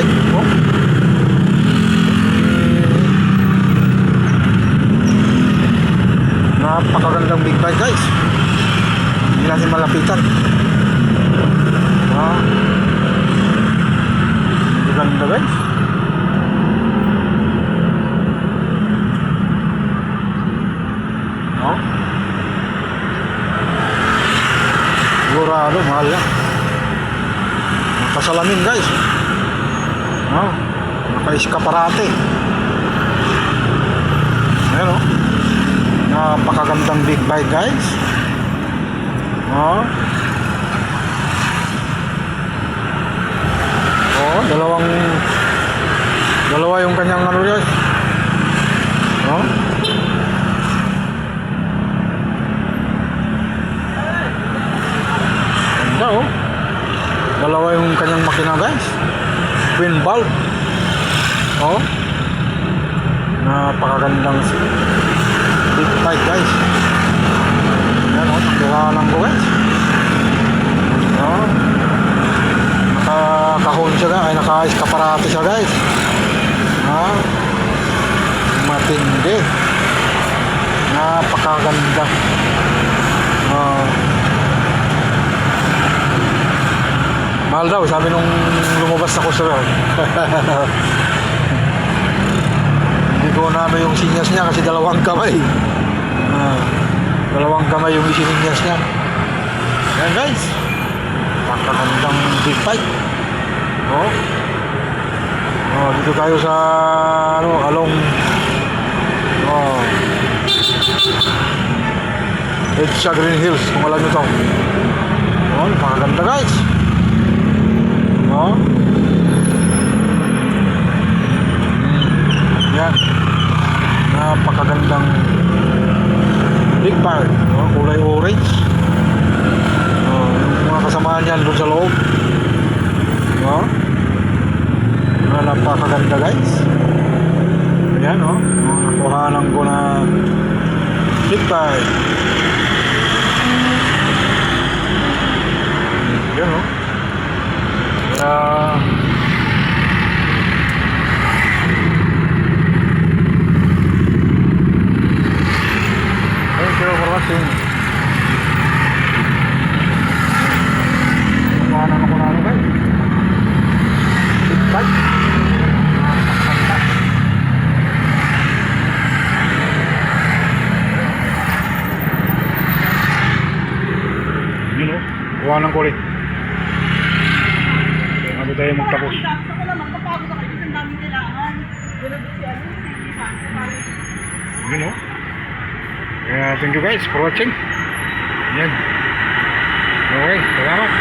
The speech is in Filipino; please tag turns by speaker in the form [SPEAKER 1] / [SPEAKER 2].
[SPEAKER 1] bike. Oh. Napakagandang big bike guys. Hindi natin malapitan. Ganda guys. Sigurado mahal yan. Nakasalamin guys. Naka-iskaparate. Ayan napakagandang big bike guys. Dalawa yung kanyang ano guys. Ganda dalawa yung kanyang makina guys. Twin valve. Napakagandang big bike guys. Yan nakuhanan ko guys. Nakakahon siya guys. Ay naka-iskaparate siya guys. Matindi. Napakaganda. Mahal daw sabi nung lumabas ako sir. Hindi ko na yung sinyas niya kasi dalawang kamay. Dalawang kamay yung isininyas niya. Ayan guys, napakagandang big bike. Dito tayo sa along Edsa Green Hills kung alam nyo ito. Napakaganda guys. Yan, napakagandang big bike. Kulay orange. Yung mga kasamaan yan doon sa loob. Napakaganda guys. Ayan nakuhanan ko na big bike. Ayan thank you for watching. Kuhanan ko na guys. Big bike. Kuhanan ko ulit. Bago tayo magtapos.
[SPEAKER 2] Ako naman, kapagod ako. Kasi ang daming kailangan.
[SPEAKER 1] Thank you guys for watching. Yan. Okay, salamat.